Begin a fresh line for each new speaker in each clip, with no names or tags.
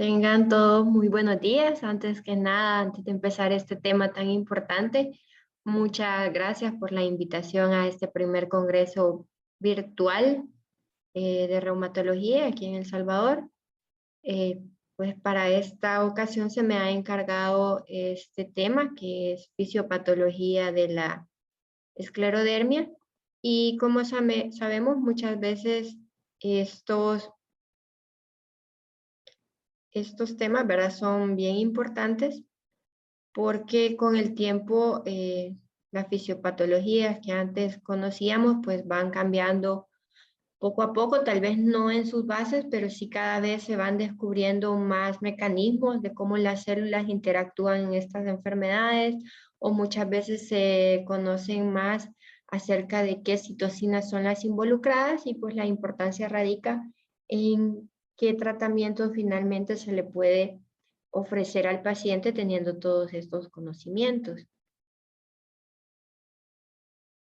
Tengan todos muy buenos días. Antes que nada, antes de empezar este tema tan importante, muchas gracias por la invitación a este primer congreso virtual de reumatología aquí en El Salvador. Pues para esta ocasión se me ha encargado este tema que es fisiopatología de la esclerodermia. Y como sabemos, muchas veces estos temas, ¿verdad? Son bien importantes porque con el tiempo las fisiopatologías que antes conocíamos pues van cambiando poco a poco, tal vez no en sus bases, pero sí cada vez se van descubriendo más mecanismos de cómo las células interactúan en estas enfermedades, o muchas veces se conocen más acerca de qué citocinas son las involucradas, y pues la importancia radica en qué tratamiento finalmente se le puede ofrecer al paciente teniendo todos estos conocimientos.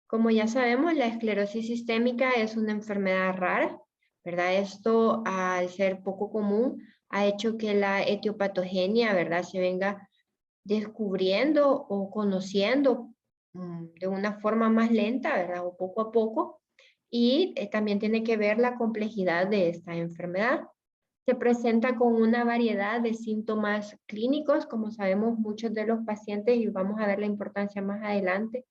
Como ya sabemos, la esclerosis sistémica es una enfermedad rara, ¿verdad? Esto, al ser poco común, ha hecho que la etiopatogenia, ¿verdad?, se venga descubriendo o conociendo de una forma más lenta, ¿verdad?, o poco a poco. Y también tiene que ver la complejidad de esta enfermedad. Se presenta con una variedad de síntomas clínicos, como sabemos muchos de los pacientes, y vamos a ver la importancia más adelante.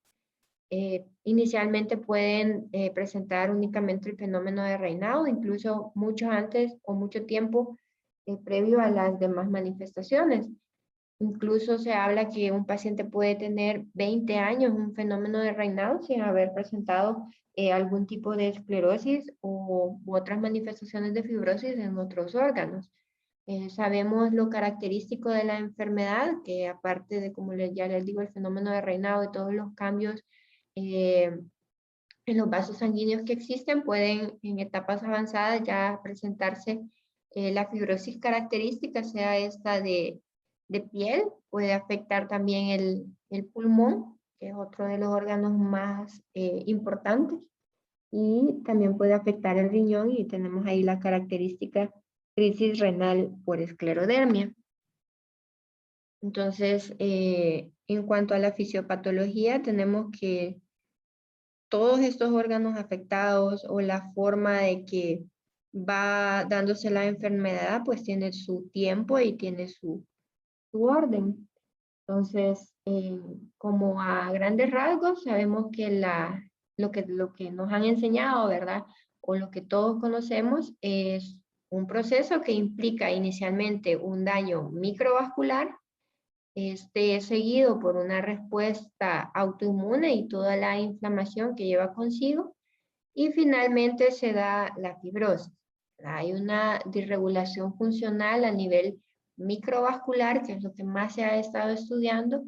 Inicialmente pueden presentar únicamente el fenómeno de Raynaud, incluso mucho antes o mucho tiempo previo a las demás manifestaciones. Incluso se habla que un paciente puede tener 20 años un fenómeno de Raynaud sin haber presentado algún tipo de esclerosis u otras manifestaciones de fibrosis en otros órganos. Sabemos lo característico de la enfermedad, que aparte de, como ya les digo, el fenómeno de Raynaud y todos los cambios eh, en los vasos sanguíneos que existen, pueden en etapas avanzadas ya presentarse la fibrosis característica, sea esta de piel, puede afectar también el pulmón, que es otro de los órganos más importantes, y también puede afectar el riñón, y tenemos ahí la característica crisis renal por esclerodermia. Entonces, en cuanto a la fisiopatología, tenemos que todos estos órganos afectados o la forma de que va dándose la enfermedad, pues tiene su tiempo y tiene su orden. Entonces, como a grandes rasgos, sabemos que lo que nos han enseñado, ¿verdad? O lo que todos conocemos es un proceso que implica inicialmente un daño microvascular, seguido por una respuesta autoinmune y toda la inflamación que lleva consigo, y finalmente se da la fibrosis. Hay una disregulación funcional a nivel microvascular, que es lo que más se ha estado estudiando.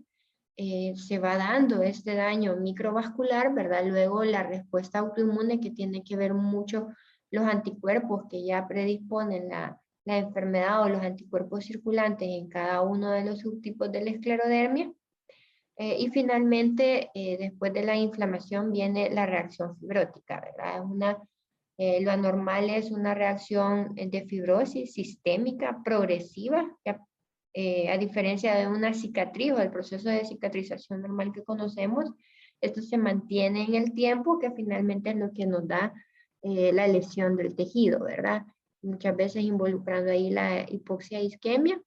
Se va dando este daño microvascular, ¿verdad? Luego la respuesta autoinmune, que tiene que ver mucho los anticuerpos que ya predisponen la enfermedad, o los anticuerpos circulantes en cada uno de los subtipos de la esclerodermia. Y finalmente, después de la inflamación viene la reacción fibrótica, ¿verdad? Lo anormal es una reacción de fibrosis sistémica progresiva, a diferencia de una cicatriz o el proceso de cicatrización normal que conocemos. Esto se mantiene en el tiempo, que finalmente es lo que nos da la lesión del tejido, ¿verdad? Muchas veces involucrando ahí la hipoxia e isquemia,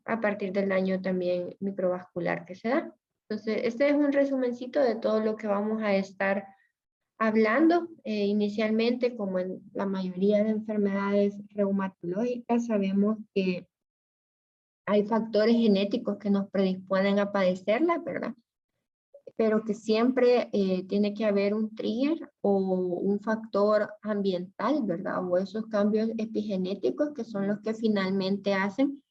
a partir del daño también microvascular que se da. Entonces, este es un resumencito de todo lo que vamos a estar hablando. Inicialmente, como en la mayoría de enfermedades reumatológicas, sabemos que hay factores genéticos que nos predisponen a padecerla, ¿verdad? Pero que siempre tiene que haber un trigger o un factor ambiental, ¿verdad? O esos cambios epigenéticos que son los que finalmente hacen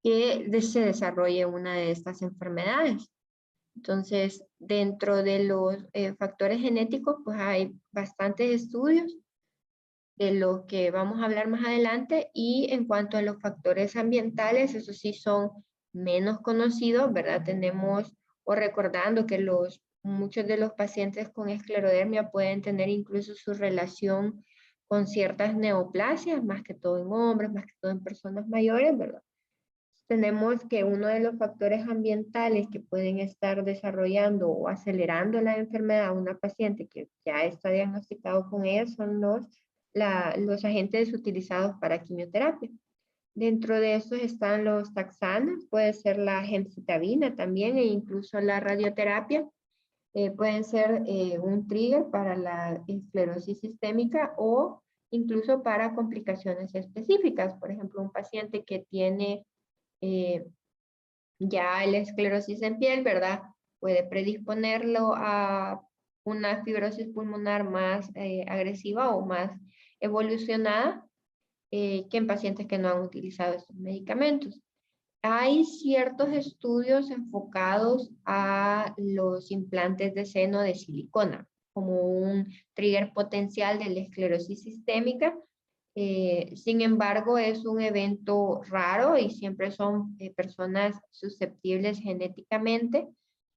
que se desarrolle una de estas enfermedades. Entonces, dentro de los factores genéticos, pues hay bastantes estudios de los que vamos a hablar más adelante, y en cuanto a los factores ambientales, esos sí son menos conocidos, ¿verdad? Tenemos, o recordando que muchos de los pacientes con esclerodermia pueden tener incluso su relación con ciertas neoplasias, más que todo en hombres, más que todo en personas mayores, ¿verdad? Tenemos que uno de los factores ambientales que pueden estar desarrollando o acelerando la enfermedad a una paciente que ya está diagnosticado con ella son los agentes utilizados para quimioterapia. Dentro de estos están los taxanos, puede ser la gemcitabina también e incluso la radioterapia. Pueden ser un trigger para la esclerosis sistémica o incluso para complicaciones específicas. Por ejemplo, un paciente que tiene ya la esclerosis en piel, ¿verdad? Puede predisponerlo a una fibrosis pulmonar más agresiva o más evolucionada que en pacientes que no han utilizado estos medicamentos. Hay ciertos estudios enfocados a los implantes de seno de silicona como un trigger potencial de la esclerosis sistémica. Sin embargo, es un evento raro y siempre son personas susceptibles genéticamente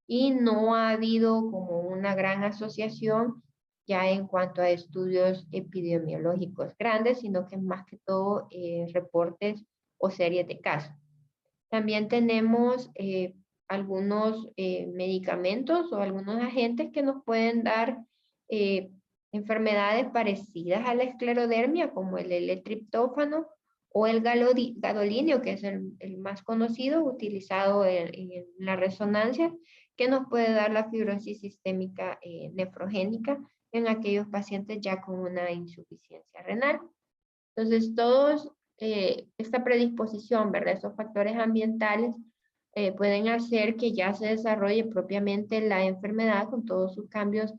y no ha habido como una gran asociación ya en cuanto a estudios epidemiológicos grandes, sino que más que todo reportes o series de casos. También tenemos algunos medicamentos o algunos agentes que nos pueden dar enfermedades parecidas a la esclerodermia, como el L-triptófano o el gadolinio, que es el más conocido, utilizado en la resonancia, que nos puede dar la fibrosis sistémica nefrogénica en aquellos pacientes ya con una insuficiencia renal. Entonces, todos esta predisposición, ¿verdad? Estos factores ambientales pueden hacer que ya se desarrolle propiamente la enfermedad con todos sus cambios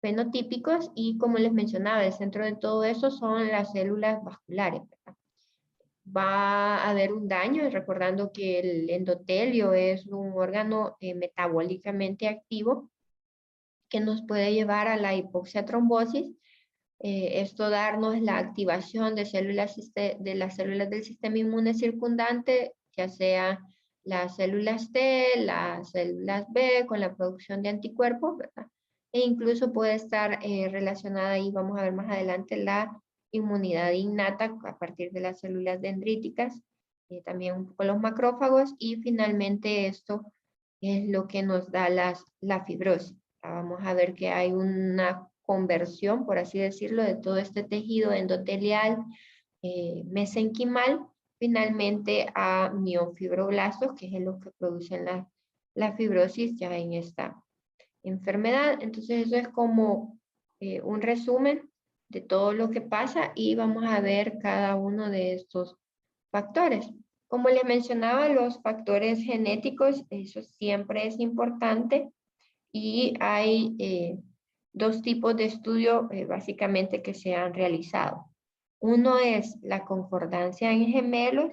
fenotípicos y como les mencionaba, el centro de todo eso son las células vasculares, ¿verdad? Va a haber un daño, recordando que el endotelio es un órgano metabólicamente activo que nos puede llevar a la hipoxia trombosis. Esto darnos la activación de las células del sistema inmune circundante, ya sea las células T, las células B, con la producción de anticuerpos, ¿verdad? E incluso puede estar relacionada, y vamos a ver más adelante, la inmunidad innata a partir de las células dendríticas, también un poco los macrófagos, y finalmente esto es lo que nos da la fibrosis. Vamos a ver que hay una conversión, por así decirlo, de todo este tejido endotelial mesenquimal, finalmente a miofibroblastos, que es lo que producen la fibrosis ya en esta enfermedad. Entonces eso es como un resumen de todo lo que pasa y vamos a ver cada uno de estos factores. Como les mencionaba, los factores genéticos, eso siempre es importante y hay dos tipos de estudio básicamente que se han realizado. Uno es la concordancia en gemelos,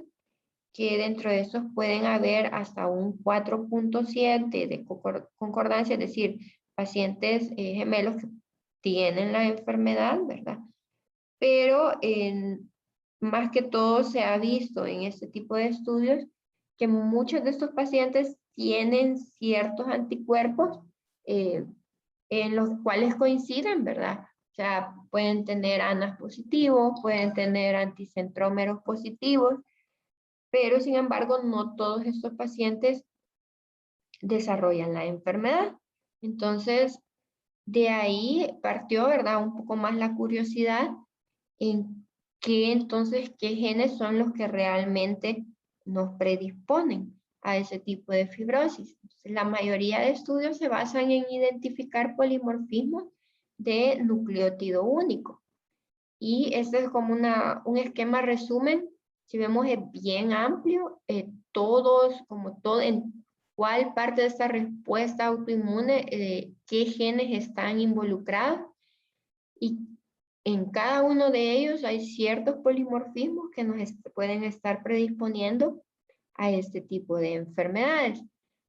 que dentro de estos pueden haber hasta un 4.7 de concordancia, es decir, pacientes gemelos que tienen la enfermedad, ¿verdad? Pero más que todo se ha visto en este tipo de estudios que muchos de estos pacientes tienen ciertos anticuerpos eh, en los cuales coinciden, ¿verdad? O sea, pueden tener ANAS positivos, pueden tener anticentrómeros positivos, pero sin embargo no todos estos pacientes desarrollan la enfermedad. Entonces, de ahí partió, ¿verdad? Un poco más la curiosidad en qué genes son los que realmente nos predisponen a ese tipo de fibrosis. Entonces, la mayoría de estudios se basan en identificar polimorfismos de nucleótido único. Y este es como un esquema resumen. Si vemos es bien amplio, en cuál parte de esta respuesta autoinmune, qué genes están involucrados y en cada uno de ellos hay ciertos polimorfismos que nos pueden estar predisponiendo a este tipo de enfermedades.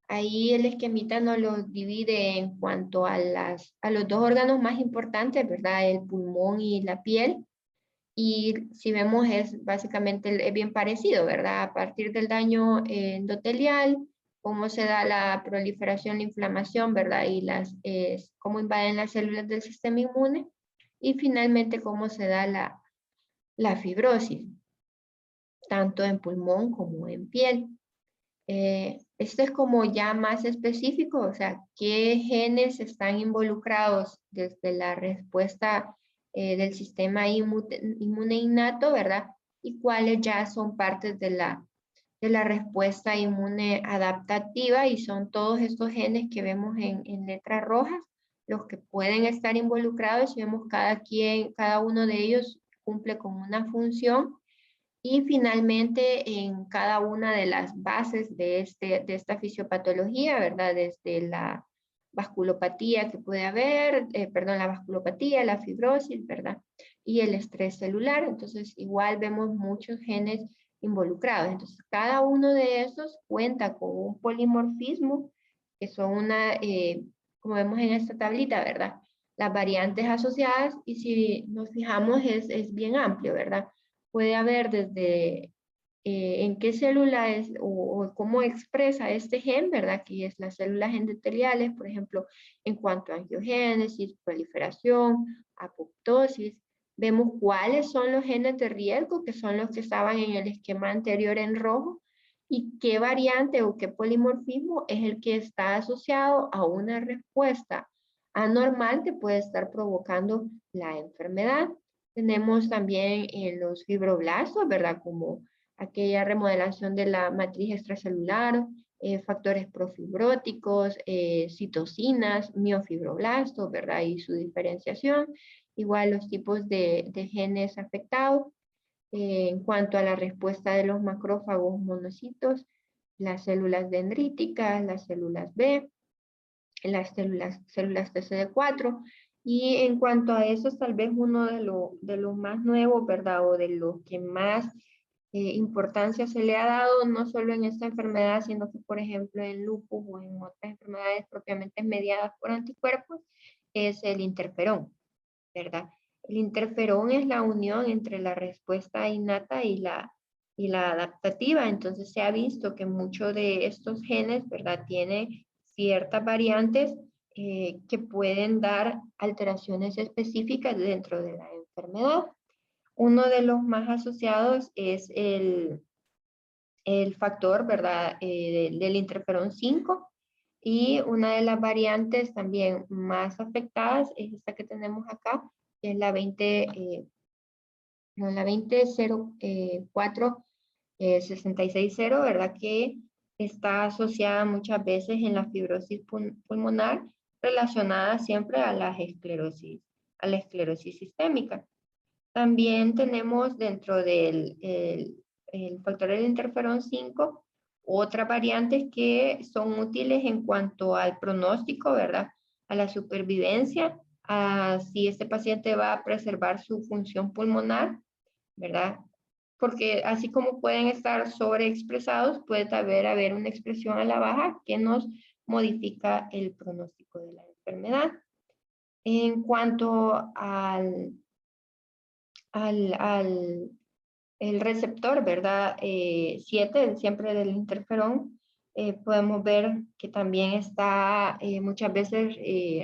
Ahí el esquemita nos lo divide en cuanto a los dos órganos más importantes, ¿verdad? El pulmón y la piel. Y si vemos es básicamente es bien parecido, ¿verdad? A partir del daño endotelial, cómo se da la proliferación, la inflamación, ¿verdad? Y cómo invaden las células del sistema inmune y finalmente cómo se da la fibrosis, tanto en pulmón como en piel. Esto es como ya más específico, o sea, qué genes están involucrados desde la respuesta del sistema inmune innato, ¿verdad? Y cuáles ya son partes de la respuesta inmune adaptativa, y son todos estos genes que vemos en letras rojas, los que pueden estar involucrados, y vemos cada uno de ellos cumple con una función. Y finalmente, en cada una de las bases de esta fisiopatología, ¿verdad? Desde la vasculopatía que puede haber, la vasculopatía, la fibrosis, ¿verdad? Y el estrés celular. Entonces, igual vemos muchos genes involucrados. Entonces, cada uno de esos cuenta con un polimorfismo, que son como vemos en esta tablita, ¿verdad? Las variantes asociadas, y si nos fijamos es bien amplio, ¿verdad? Puede haber desde en qué célula es o cómo expresa este gen, ¿verdad? Que es las células endoteliales, por ejemplo, en cuanto a angiogénesis, proliferación, apoptosis. Vemos cuáles son los genes de riesgo, que son los que estaban en el esquema anterior en rojo, y qué variante o qué polimorfismo es el que está asociado a una respuesta anormal que puede estar provocando la enfermedad. Tenemos también los fibroblastos, ¿verdad? Como aquella remodelación de la matriz extracelular, factores profibróticos, citocinas, miofibroblastos, ¿verdad? Y su diferenciación. Igual los tipos de genes afectados. En cuanto a la respuesta de los macrófagos monocitos, las células dendríticas, las células B, las células TCD4. Y en cuanto a eso, tal vez uno de los más nuevos, ¿verdad? O de los que más importancia se le ha dado, no solo en esta enfermedad, sino que, por ejemplo, en lupus o en otras enfermedades propiamente mediadas por anticuerpos, es el interferón, ¿verdad? El interferón es la unión entre la respuesta innata y la adaptativa. Entonces se ha visto que muchos de estos genes, ¿verdad? Tiene ciertas variantes que pueden dar alteraciones específicas dentro de la enfermedad. Uno de los más asociados es el factor, ¿verdad? Del interferón 5. Y una de las variantes también más afectadas es esta que tenemos acá, que es la 20.04.66.0, ¿verdad? Que está asociada muchas veces en la fibrosis pulmonar, relacionada siempre a la esclerosis sistémica. También tenemos dentro del el factor del interferón 5 otras variantes que son útiles en cuanto al pronóstico, ¿verdad? A la supervivencia, a si este paciente va a preservar su función pulmonar, ¿verdad? Porque así como pueden estar sobreexpresados, puede haber una expresión a la baja que nos modifica el pronóstico de la enfermedad. En cuanto el receptor, ¿verdad? 7, siempre del interferón, podemos ver que también está muchas veces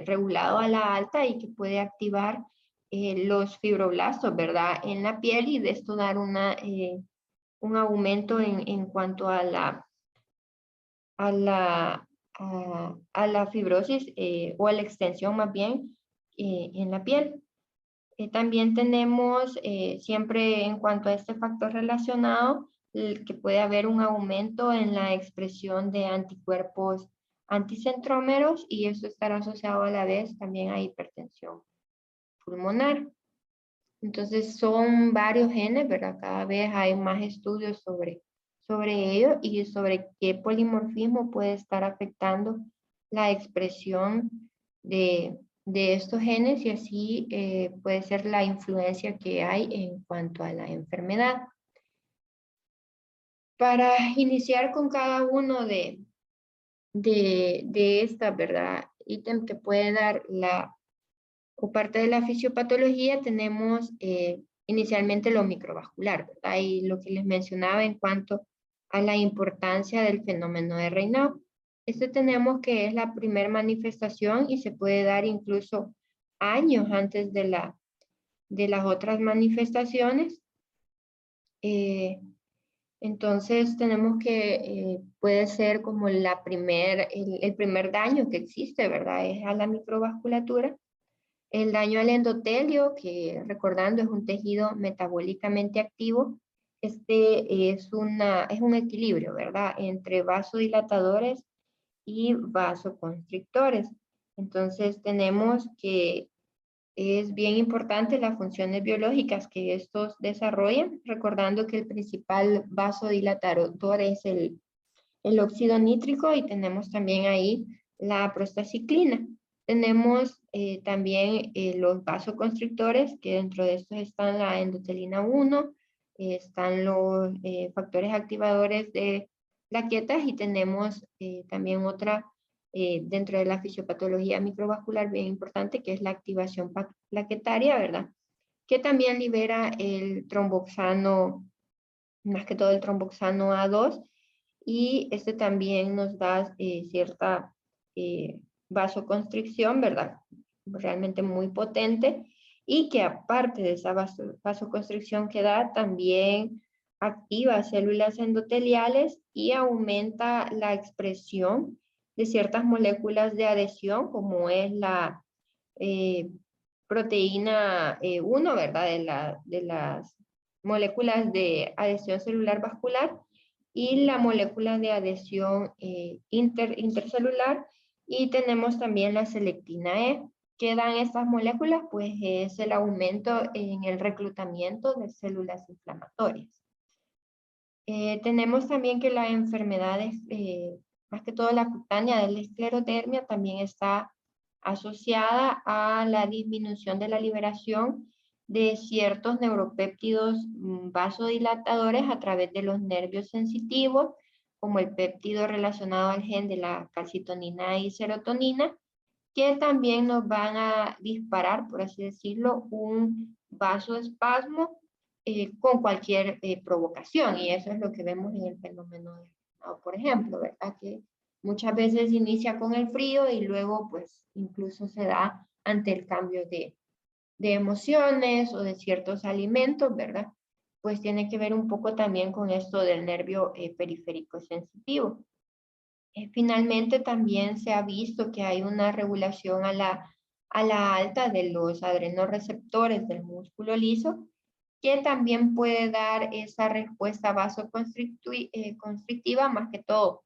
regulado a la alta, y que puede activar los fibroblastos, ¿verdad? En la piel, y de esto dar un aumento en cuanto a la fibrosis o a la extensión más bien en la piel. También tenemos siempre en cuanto a este factor relacionado, que puede haber un aumento en la expresión de anticuerpos anticentrómeros, y eso estará asociado a la vez también a hipertensión pulmonar. Entonces son varios genes, ¿verdad? Cada vez hay más estudios sobre ello, y sobre qué polimorfismo puede estar afectando la expresión de estos genes, y así puede ser la influencia que hay en cuanto a la enfermedad. Para iniciar con cada uno de estas, ¿verdad? Ítem que puede dar o parte de la fisiopatología, tenemos inicialmente lo microvascular, ¿verdad? Y lo que les mencionaba en cuanto a la importancia del fenómeno de Raynaud. Tenemos que es la primera manifestación, y se puede dar incluso años antes de las otras manifestaciones. Entonces tenemos que, puede ser como el primer daño que existe, ¿verdad? Es a la microvasculatura. El daño al endotelio, que recordando es un tejido metabólicamente activo, este es un equilibrio, ¿verdad? Entre vasodilatadores y vasoconstrictores. Entonces tenemos que es bien importante las funciones biológicas que estos desarrollan, recordando que el principal vasodilatador es el óxido nítrico y tenemos también ahí la prostaciclina. Tenemos también los vasoconstrictores, que dentro de estos están la endotelina 1, están los factores activadores de plaquetas y tenemos también otra dentro de la fisiopatología microvascular bien importante, que es la activación plaquetaria, ¿verdad? Que también libera el tromboxano, más que todo el tromboxano A2, y este también nos da cierta vasoconstricción, ¿verdad? Realmente muy potente, y que aparte de esa vasoconstricción que da, también activa células endoteliales y aumenta la expresión de ciertas moléculas de adhesión, como es la eh, proteína 1, ¿verdad? De las moléculas de adhesión celular vascular y la molécula de adhesión intercelular. Y tenemos también la selectina E. ¿Qué dan estas moléculas? Pues es el aumento en el reclutamiento de células inflamatorias. Tenemos también que las enfermedades, más que todo la cutánea de la esclerodermia, también está asociada a la disminución de la liberación de ciertos neuropéptidos vasodilatadores a través de los nervios sensitivos, como el péptido relacionado al gen de la calcitonina y serotonina, que también nos van a disparar, por así decirlo, un vasoespasmo con cualquier provocación. Y eso es lo que vemos en el fenómeno de Renaud, por ejemplo, ¿verdad? Que muchas veces inicia con el frío y luego pues incluso se da ante el cambio de emociones o de ciertos alimentos, ¿verdad? Pues tiene que ver un poco también con esto del nervio periférico sensitivo. Finalmente también se ha visto que hay una regulación a la alta de los adrenorreceptores del músculo liso, que también puede dar esa respuesta vasoconstrictiva, más que todo,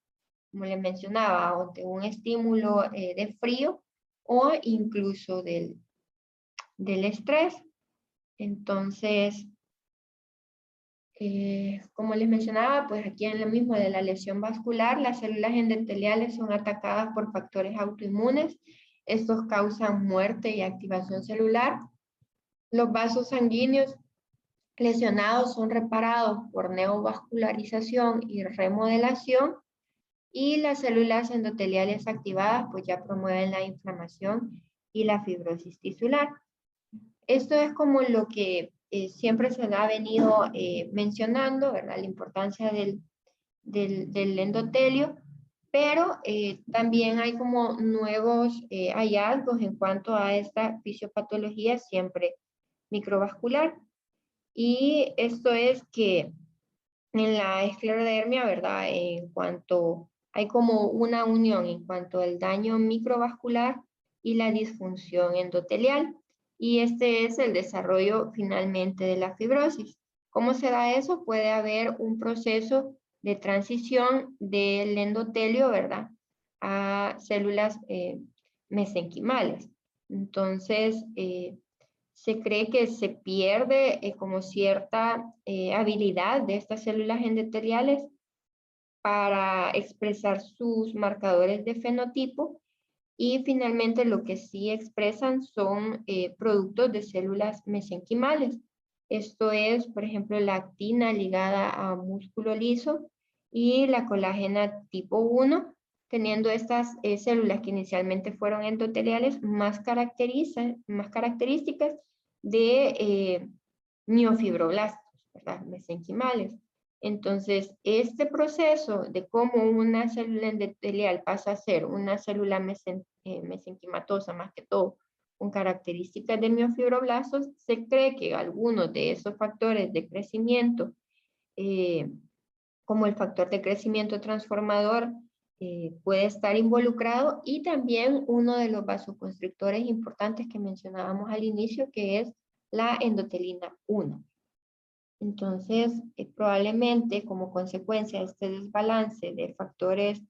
como les mencionaba, o de un estímulo de frío o incluso del estrés. Entonces, como les mencionaba, pues aquí en lo mismo de la lesión vascular, las células endoteliales son atacadas por factores autoinmunes. Estos causan muerte y activación celular. Los vasos sanguíneos lesionados son reparados por neovascularización y remodelación, y las células endoteliales activadas pues ya promueven la inflamación y la fibrosis tisular. Esto es como lo que siempre se ha venido mencionando, ¿verdad? La importancia del endotelio, pero también hay como nuevos hallazgos en cuanto a esta fisiopatología siempre microvascular. Y esto es que en la esclerodermia, ¿verdad? En cuanto hay como una unión en cuanto al daño microvascular y la disfunción endotelial. Y este es el desarrollo finalmente de la fibrosis. ¿Cómo se da eso? Puede haber un proceso de transición del endotelio, ¿verdad? A células mesenquimales. Entonces, se cree que se pierde como cierta habilidad de estas células endoteliales para expresar sus marcadores de fenotipo, y finalmente lo que sí expresan son productos de células mesenquimales. Esto es, por ejemplo, la actina ligada a músculo liso y la colágena tipo 1, teniendo estas células que inicialmente fueron endoteliales más características de miofibroblastos, ¿verdad? Mesenquimales. Entonces, este proceso de cómo una célula endotelial pasa a ser una célula mesenquimatosa, más que todo, con características de miofibroblastos, se cree que algunos de esos factores de crecimiento como el factor de crecimiento transformador puede estar involucrado, y también uno de los vasoconstrictores importantes que mencionábamos al inicio, que es la endotelina 1. Entonces, probablemente como consecuencia de este desbalance de factores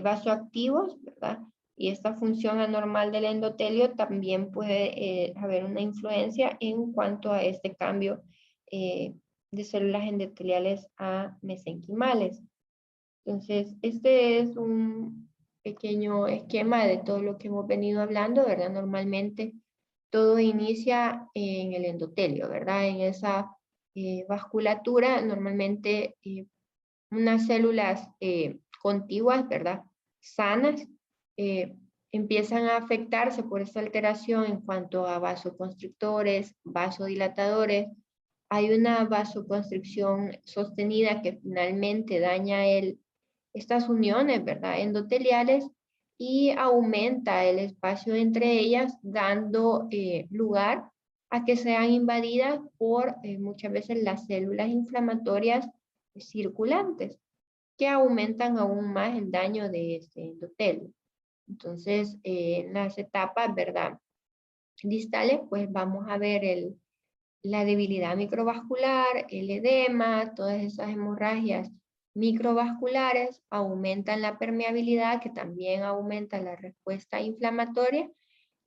vasoactivos, ¿verdad? Y esta función anormal del endotelio también puede haber una influencia en cuanto a este cambio de células endoteliales a mesenquimales. Entonces, este es un pequeño esquema de todo lo que hemos venido hablando, ¿verdad? Normalmente todo inicia en el endotelio, ¿verdad? En esa vasculatura, normalmente unas células contiguas, ¿verdad? Sanas, empiezan a afectarse por esta alteración en cuanto a vasoconstrictores, vasodilatadores. Hay una vasoconstricción sostenida que finalmente daña estas uniones, ¿verdad? Endoteliales, y aumenta el espacio entre ellas, dando lugar a que sean invadidas por muchas veces las células inflamatorias circulantes, que aumentan aún más el daño de este endotelio. Entonces, en las etapas, ¿verdad?, distales, pues vamos a ver la debilidad microvascular, el edema, todas esas hemorragias microvasculares aumentan la permeabilidad, que también aumenta la respuesta inflamatoria,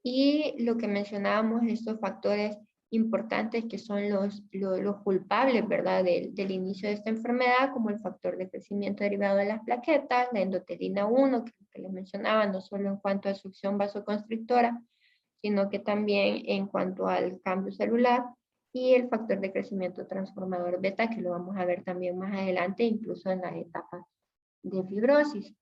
y lo que mencionábamos, estos factores importantes que son los culpables, ¿verdad?, del inicio de esta enfermedad, como el factor de crecimiento derivado de las plaquetas, la endotelina 1, que les mencionaba, no solo en cuanto a succión vasoconstrictora, sino que también en cuanto al cambio celular, y el factor de crecimiento transformador beta, que lo vamos a ver también más adelante, incluso en las etapas de fibrosis.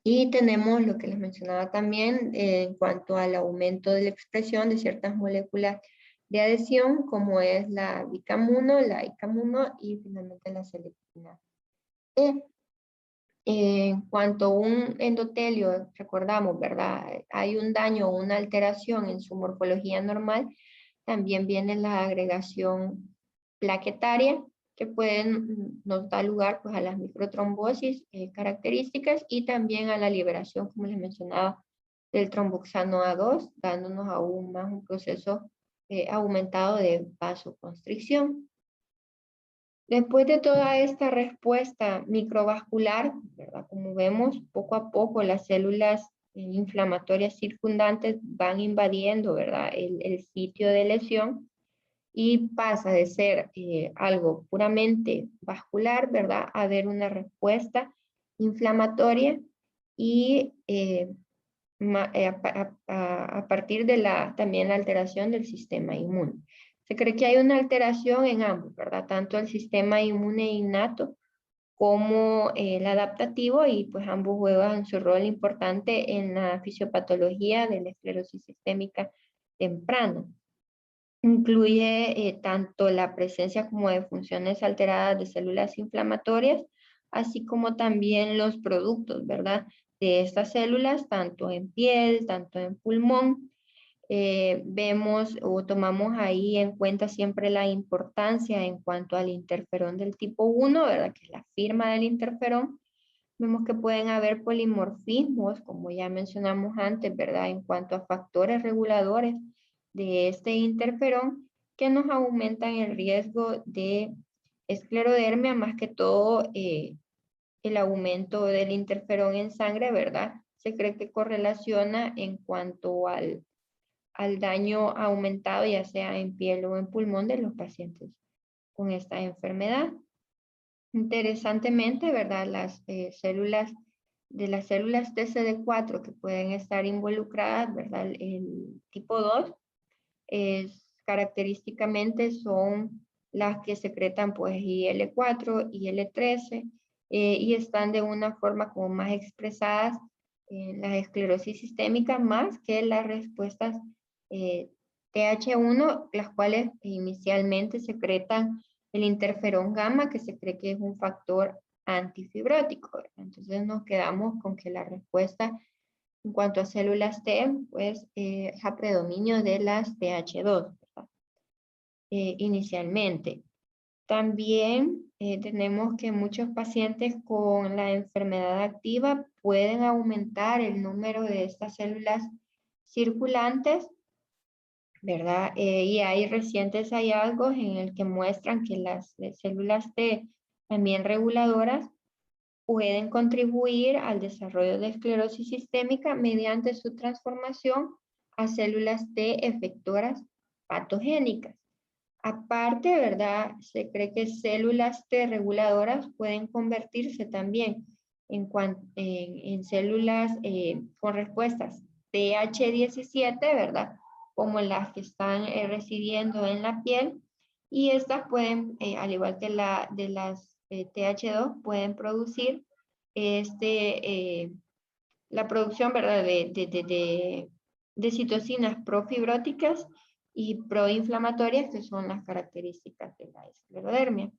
Y tenemos lo que les mencionaba también en cuanto al aumento de la expresión de ciertas moléculas de adhesión, como es la BICAM1, la ICAM1 y finalmente la selectina E. En cuanto a un endotelio, recordamos, ¿verdad? Hay un daño o una alteración en su morfología normal, también viene la agregación plaquetaria, que nos da lugar pues, a las microtrombosis características, y también a la liberación, como les mencionaba, del tromboxano A2, dándonos aún más un proceso aumentado de vasoconstricción. Después de toda esta respuesta microvascular, ¿verdad?, como vemos, poco a poco las células inflamatorias circundantes van invadiendo, ¿verdad?, el sitio de lesión, y pasa de ser algo puramente vascular, ¿verdad?, a ver una respuesta inflamatoria, y a partir de también la alteración del sistema inmune. Se cree que hay una alteración en ambos, ¿verdad? Tanto el sistema inmune innato como el adaptativo, y pues ambos juegan su rol importante en la fisiopatología de la esclerosis sistémica temprana. Incluye tanto la presencia como de funciones alteradas de células inflamatorias, así como también los productos, ¿verdad?, de estas células, tanto en piel, tanto en pulmón. Vemos o tomamos ahí en cuenta siempre la importancia en cuanto al interferón del tipo 1, ¿verdad?, que es la firma del interferón. Vemos que pueden haber polimorfismos, como ya mencionamos antes, ¿verdad?, en cuanto a factores reguladores de este interferón, que nos aumentan el riesgo de esclerodermia, más que todo el aumento del interferón en sangre, ¿verdad? Se cree que correlaciona en cuanto al daño aumentado, ya sea en piel o en pulmón, de los pacientes con esta enfermedad. Interesantemente, ¿verdad?, las células TCD4 que pueden estar involucradas, ¿verdad?, el tipo 2, característicamente son las que secretan pues IL-4, IL-13, y están de una forma como más expresadas en la esclerosis sistémica, más que las respuestas TH1, las cuales inicialmente secretan el interferón gamma, que se cree que es un factor antifibrótico, ¿verdad? Entonces nos quedamos con que la respuesta en cuanto a células T, pues es a predominio de las TH2, ¿verdad? Inicialmente. También tenemos que muchos pacientes con la enfermedad activa pueden aumentar el número de estas células circulantes, ¿verdad? Y hay recientes hallazgos en el que muestran que las células T, también reguladoras, pueden contribuir al desarrollo de esclerosis sistémica mediante su transformación a células T efectoras patogénicas. Aparte, ¿verdad? Se cree que células T reguladoras pueden convertirse también en células con respuestas TH17, ¿verdad? Como las que están residiendo en la piel. Y estas pueden, al igual que la de las TH2, pueden producir la producción, ¿verdad? De citocinas profibróticas y proinflamatorias, que son las características de la esclerodermia.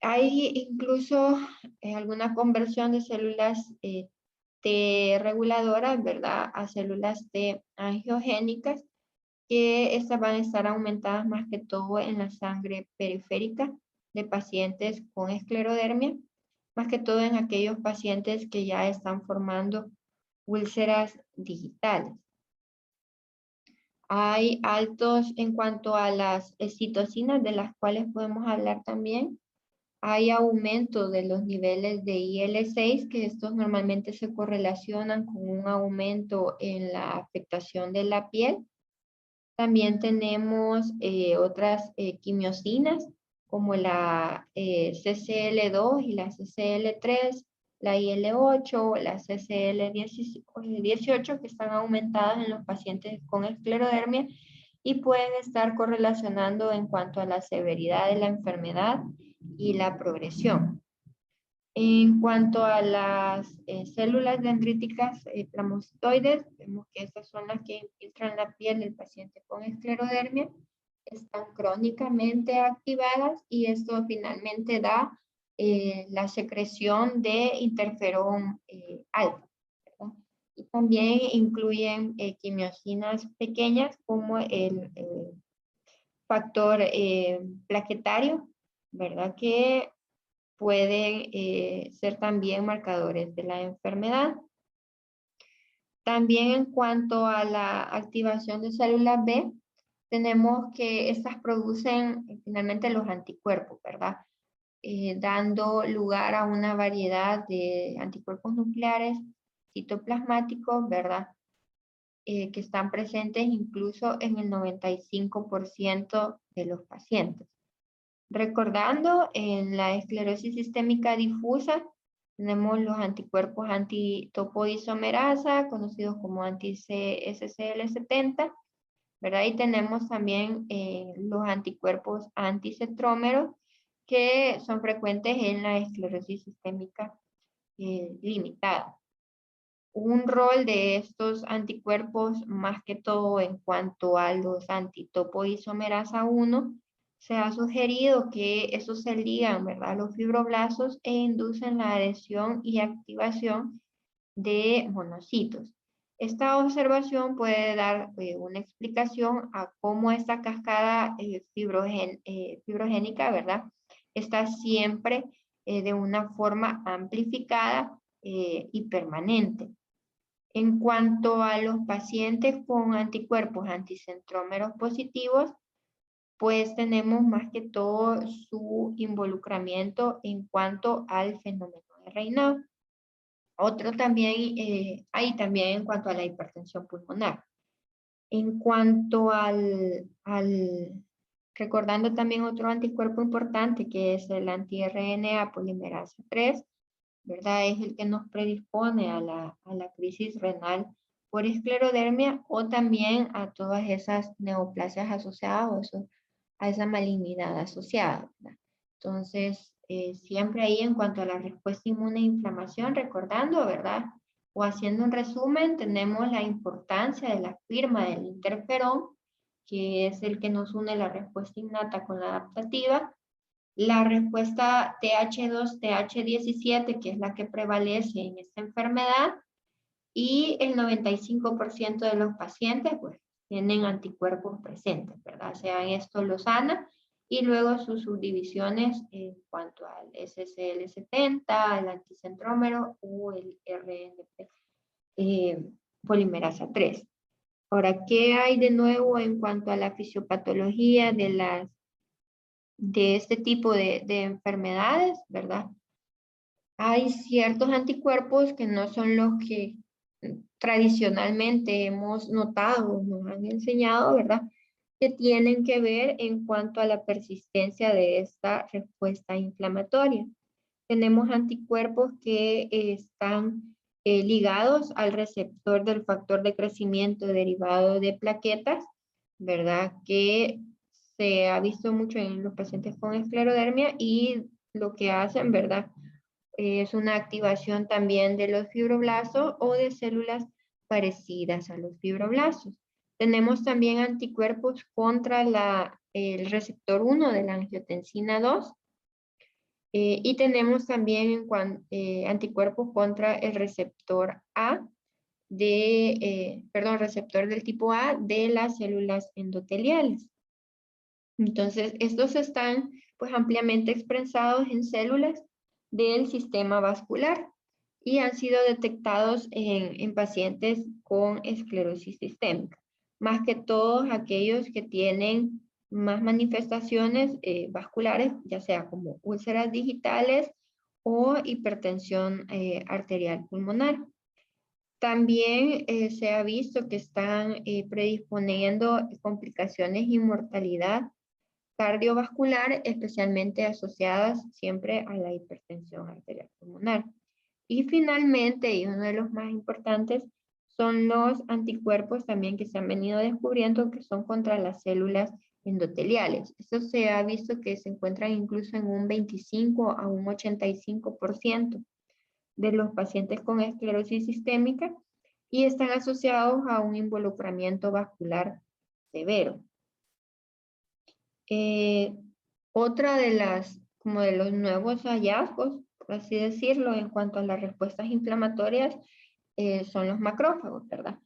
Hay incluso alguna conversión de células T reguladoras, ¿verdad?, a células T angiogénicas, que estas van a estar aumentadas más que todo en la sangre periférica de pacientes con esclerodermia, más que todo en aquellos pacientes que ya están formando úlceras digitales. Hay altos en cuanto a las citocinas, de las cuales podemos hablar también. Hay aumento de los niveles de IL-6, que estos normalmente se correlacionan con un aumento en la afectación de la piel. También tenemos otras quimiosinas, como la CCL2 y la CCL3, la IL-8, la CCL18, que están aumentadas en los pacientes con esclerodermia y pueden estar correlacionando en cuanto a la severidad de la enfermedad y la progresión. En cuanto a las células dendríticas plasmocitoides, vemos que estas son las que infiltran la piel del paciente con esclerodermia, están crónicamente activadas y esto finalmente da la secreción de interferón alfa, ¿verdad? Y también incluyen quimiosinas pequeñas como el factor plaquetario, ¿verdad? Que pueden ser también marcadores de la enfermedad. También en cuanto a la activación de células B, tenemos que estas producen finalmente los anticuerpos, ¿verdad? Dando lugar a una variedad de anticuerpos nucleares, citoplasmáticos, ¿verdad? Que están presentes incluso en el 95% de los pacientes. Recordando, en la esclerosis sistémica difusa tenemos los anticuerpos anti-topoisomerasa, conocidos como anti-SCL70, ¿verdad? Y tenemos también los anticuerpos anticentrómeros, que son frecuentes en la esclerosis sistémica limitada. Un rol de estos anticuerpos, más que todo en cuanto a los anti-topoisomerasa 1, se ha sugerido que esos se ligan, ¿verdad?, a los fibroblastos e inducen la adhesión y activación de monocitos. Esta observación puede dar una explicación a cómo esta cascada fibrogénica, ¿verdad?, está siempre de una forma amplificada y permanente. En cuanto a los pacientes con anticuerpos anticentrómeros positivos, pues tenemos más que todo su involucramiento en cuanto al fenómeno de Raynaud. Otro también, hay también en cuanto a la hipertensión pulmonar. En cuanto recordando también otro anticuerpo importante que es el anti-RNA polimerasa 3, ¿verdad? Es el que nos predispone a la crisis renal por esclerodermia o también a todas esas neoplasias asociadas o a esa malignidad asociada, ¿verdad? Entonces, siempre ahí en cuanto a la respuesta inmune e inflamación, recordando, ¿verdad? O haciendo un resumen, tenemos la importancia de la firma del interferón, que es el que nos une la respuesta innata con la adaptativa. La respuesta TH2, TH17, que es la que prevalece en esta enfermedad, y el 95% de los pacientes pues tienen anticuerpos presentes, ¿verdad? Sean estos los ANA y luego sus subdivisiones en cuanto al SCL70, el anticentrómero o el RNP polimerasa 3. Ahora, ¿qué hay de nuevo en cuanto a la fisiopatología de este tipo de enfermedades, verdad? Hay ciertos anticuerpos que no son los que tradicionalmente hemos notado, nos han enseñado, ¿verdad? Que tienen que ver en cuanto a la persistencia de esta respuesta inflamatoria. Tenemos anticuerpos que están ligados al receptor del factor de crecimiento derivado de plaquetas, ¿verdad? Que se ha visto mucho en los pacientes con esclerodermia y lo que hacen, ¿verdad? Es una activación también de los fibroblastos o de células parecidas a los fibroblastos. Tenemos también anticuerpos contra el receptor 1 de la angiotensina 2. Y tenemos también anticuerpos contra el receptor A receptor del tipo A de las células endoteliales. Entonces, estos están pues ampliamente expresados en células del sistema vascular y han sido detectados en pacientes con esclerosis sistémica, más que todos aquellos que tienen más manifestaciones vasculares, ya sea como úlceras digitales o hipertensión arterial pulmonar. También se ha visto que están predisponiendo complicaciones y mortalidad cardiovascular, especialmente asociadas siempre a la hipertensión arterial pulmonar. Y finalmente, y uno de los más importantes, son los anticuerpos también que se han venido descubriendo que son contra las células endoteliales. Eso se ha visto que se encuentran incluso en un 25 a un 85% de los pacientes con esclerosis sistémica y están asociados a un involucramiento vascular severo. Otra como de los nuevos hallazgos, por así decirlo, en cuanto a las respuestas inflamatorias, son los macrófagos, ¿verdad?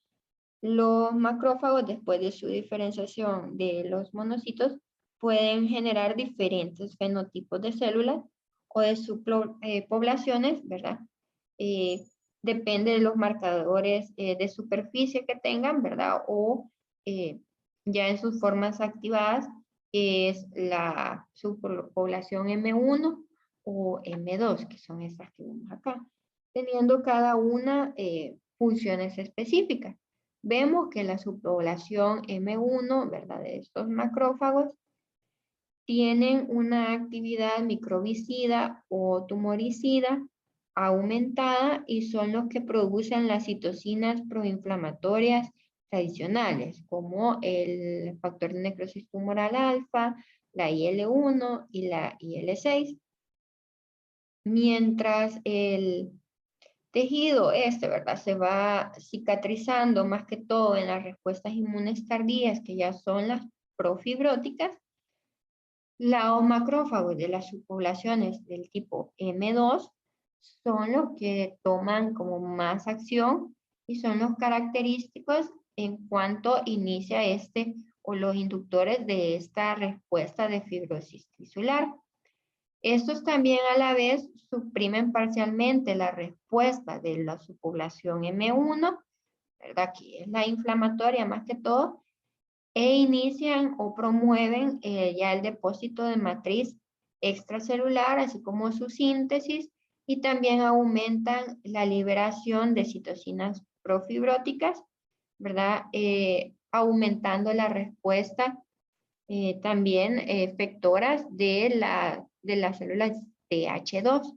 Los macrófagos, después de su diferenciación de los monocitos, pueden generar diferentes fenotipos de células o de subpoblaciones, ¿verdad? Depende de los marcadores de superficie que tengan, ¿verdad? O ya en sus formas activadas, que es la subpoblación M1 o M2, que son estas que vemos acá, teniendo cada una funciones específicas. Vemos que la subpoblación M1, ¿verdad? De estos macrófagos, tienen una actividad microbicida o tumoricida aumentada y son los que producen las citocinas proinflamatorias tradicionales, como el factor de necrosis tumoral alfa, la IL-1 y la IL-6. Mientras el tejido ¿verdad? Se va cicatrizando más que todo en las respuestas inmunes tardías, que ya son las profibróticas, los macrófagos de las subpoblaciones del tipo M2 son los que toman como más acción y son los característicos en cuanto inicia o los inductores de esta respuesta de fibrosis tisular. Estos también a la vez suprimen parcialmente la respuesta de la subpoblación M1, ¿verdad? Que es la inflamatoria más que todo, e inician o promueven ya el depósito de matriz extracelular, así como su síntesis, y también aumentan la liberación de citocinas profibróticas, ¿verdad? Aumentando la respuesta también efectoras de las células TH2.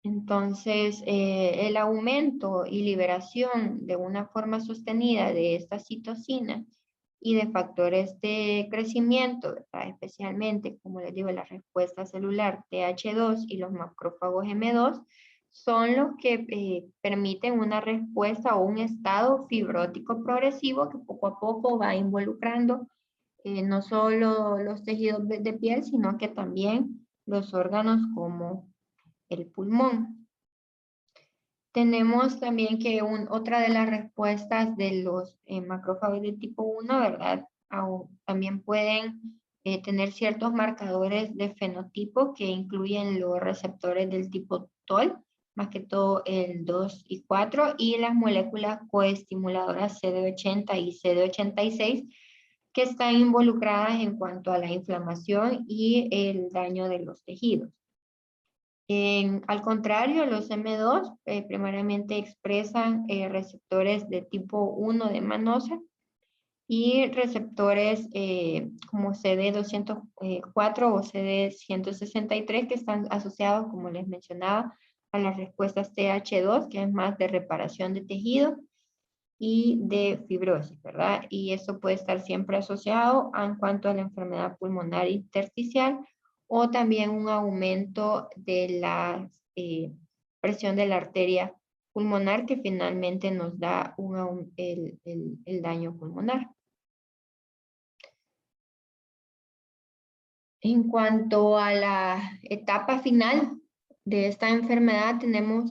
Entonces, el aumento y liberación de una forma sostenida de estas citocinas y de factores de crecimiento, ¿verdad? Especialmente, como les digo, la respuesta celular TH2 y los macrófagos M2, son los que permiten una respuesta o un estado fibrótico progresivo que poco a poco va involucrando no solo los tejidos de piel, sino que también los órganos como el pulmón. Tenemos también que otra de las respuestas de los macrófagos de tipo 1, ¿verdad? También pueden tener ciertos marcadores de fenotipo que incluyen los receptores del tipo TOL, más que todo el 2 y 4, y las moléculas coestimuladoras CD80 y CD86, que están involucradas en cuanto a la inflamación y el daño de los tejidos. Al contrario, los M2 primariamente expresan receptores de tipo 1 de manosa y receptores como CD204 o CD163 que están asociados, como les mencionaba, a las respuestas TH2, que es más de reparación de tejido y de fibrosis, ¿verdad? Y eso puede estar siempre asociado en cuanto a la enfermedad pulmonar intersticial o también un aumento de la presión de la arteria pulmonar que finalmente nos da el daño pulmonar. En cuanto a la etapa final de esta enfermedad, tenemos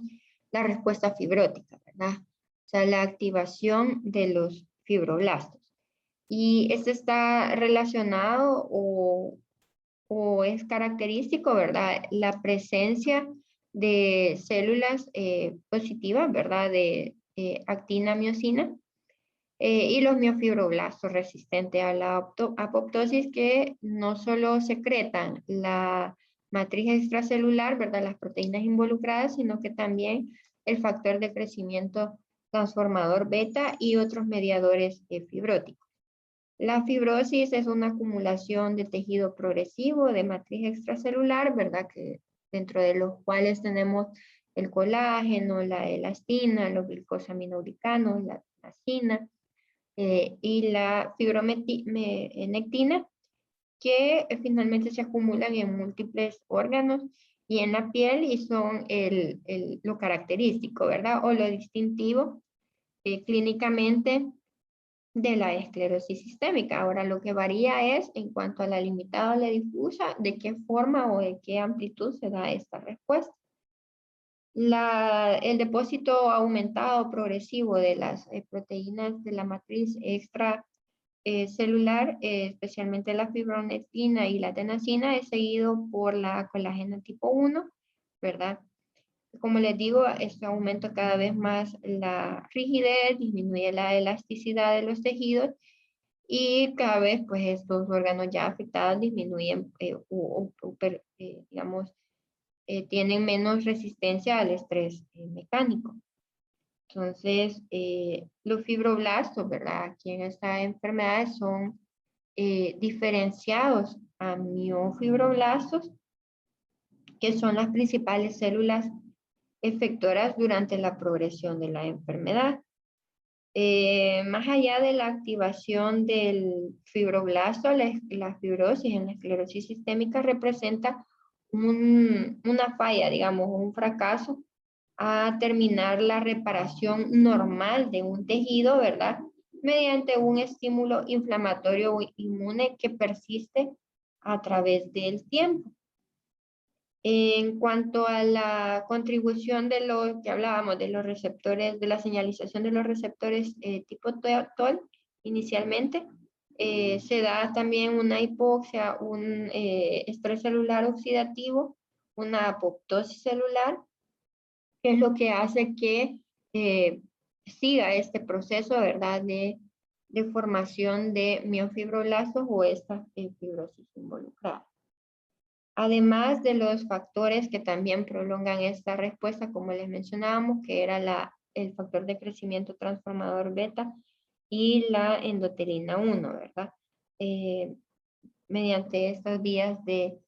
la respuesta fibrótica, ¿verdad? O sea, la activación de los fibroblastos. Y esto está relacionado o es característico, ¿verdad? La presencia de células positivas, ¿verdad? De actina, miosina, y los miofibroblastos resistentes a la apoptosis, que no solo secretan la matriz extracelular, ¿verdad? Las proteínas involucradas, sino que también el factor de crecimiento transformador beta y otros mediadores fibróticos. La fibrosis es una acumulación de tejido progresivo de matriz extracelular, ¿verdad? Que dentro de los cuales tenemos el colágeno, la elastina, los glicosaminoglicanos, la acina, y la fibronectina, que finalmente se acumulan en múltiples órganos y en la piel y son lo característico, ¿verdad? O lo distintivo clínicamente de la esclerosis sistémica. Ahora, lo que varía es en cuanto a la limitada o la difusa, de qué forma o de qué amplitud se da esta respuesta. El depósito aumentado progresivo de las proteínas de la matriz extracelular, especialmente la fibronectina y la tenasina, es seguido por la colágeno tipo 1, ¿verdad? Como les digo, este aumenta cada vez más la rigidez, disminuye la elasticidad de los tejidos y cada vez pues estos órganos ya afectados disminuyen digamos, tienen menos resistencia al estrés mecánico. Entonces, los fibroblastos, ¿verdad? Aquí en esta enfermedad son diferenciados a miofibroblastos, que son las principales células efectoras durante la progresión de la enfermedad. Más allá de la activación del fibroblasto, la fibrosis en la esclerosis sistémica representa una falla, digamos, un fracaso a terminar la reparación normal de un tejido, ¿verdad? Mediante un estímulo inflamatorio o inmune que persiste a través del tiempo. En cuanto a la contribución de lo que hablábamos, de los receptores, de la señalización de los receptores tipo TOL, inicialmente, se da también una hipoxia, un estrés celular oxidativo, una apoptosis celular, que es lo que hace que siga este proceso, ¿verdad?, de formación de miofibroblastos o esta fibrosis involucrada. Además de los factores que también prolongan esta respuesta, como les mencionábamos, que era el factor de crecimiento transformador beta y la endotelina 1, ¿verdad? Mediante estas vías de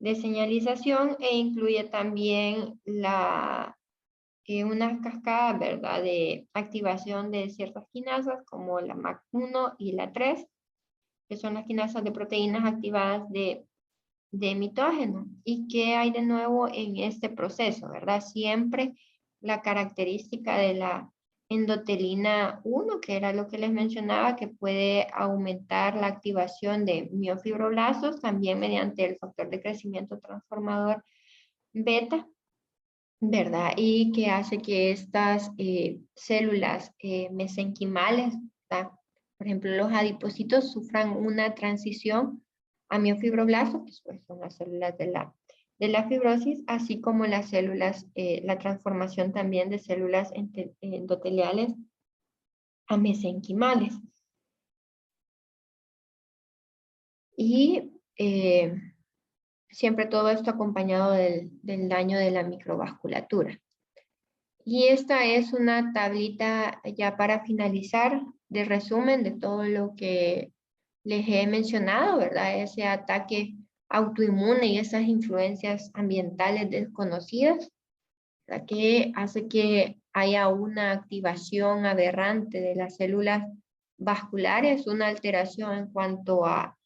señalización, e incluye también una cascada, ¿verdad?, de activación de ciertas quinasas como la MAC1 y la 3, que son las quinasas de proteínas activadas de mitógeno. ¿Y qué hay de nuevo en este proceso, verdad? Siempre la característica de la endotelina 1, que era lo que les mencionaba, que puede aumentar la activación de miofibroblastos, también mediante el factor de crecimiento transformador beta, ¿verdad? Y que hace que estas células mesenquimales, ¿verdad?, por ejemplo, los adipocitos, sufran una transición amiofibroblastos, que pues, son las células de la fibrosis, así como las células, la transformación también de células endoteliales a mesenquimales. Y siempre todo esto acompañado del daño de la microvasculatura. Y esta es una tablita ya para finalizar de resumen de todo lo que les he mencionado, ¿verdad? Ese ataque autoinmune y esas influencias ambientales desconocidas, ¿verdad? Que hace que haya una activación aberrante de las células vasculares, una alteración en cuanto a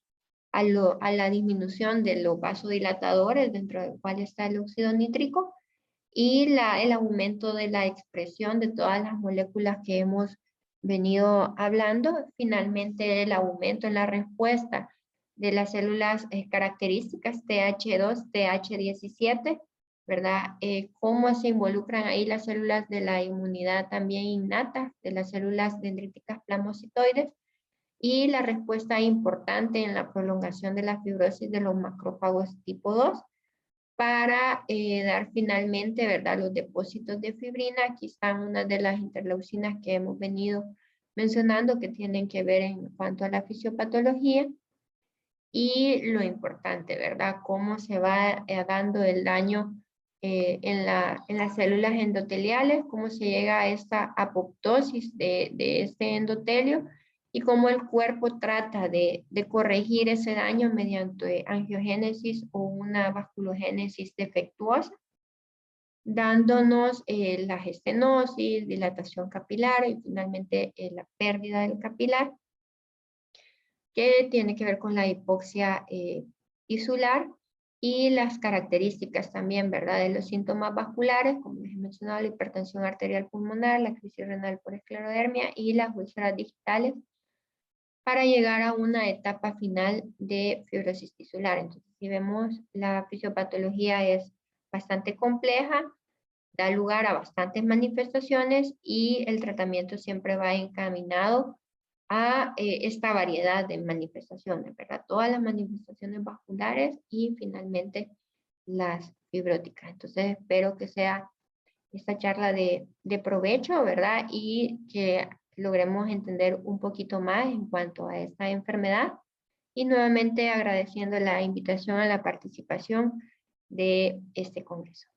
la disminución de los vasodilatadores, dentro del cual está el óxido nítrico, y el aumento de la expresión de todas las moléculas que hemos venido hablando. Finalmente, el aumento en la respuesta de las células características TH2, TH17, ¿verdad? Cómo se involucran ahí las células de la inmunidad también innata, de las células dendríticas plasmocitoides, y la respuesta importante en la prolongación de la fibrosis de los macrófagos tipo 2 para dar finalmente, ¿verdad?, los depósitos de fibrina. Aquí están unas de las interleucinas que hemos venido mencionando que tienen que ver en cuanto a la fisiopatología y lo importante, ¿verdad?, cómo se va dando el daño en las células endoteliales, cómo se llega a esta apoptosis de este endotelio y cómo el cuerpo trata de corregir ese daño mediante angiogénesis o una vasculogénesis defectuosa, dándonos la estenosis, dilatación capilar y finalmente la pérdida del capilar, que tiene que ver con la hipoxia tisular y las características también, ¿verdad?, de los síntomas vasculares, como les he mencionado, la hipertensión arterial pulmonar, la crisis renal por esclerodermia y las úlceras digitales, para llegar a una etapa final de fibrosis tisular. Entonces, si vemos, la fisiopatología es bastante compleja, da lugar a bastantes manifestaciones y el tratamiento siempre va encaminado a esta variedad de manifestaciones, ¿verdad? Todas las manifestaciones vasculares y finalmente las fibróticas. Entonces, espero que sea esta charla de provecho, ¿verdad? Y que logremos entender un poquito más en cuanto a esta enfermedad. Y nuevamente agradeciendo la invitación a la participación de este congreso.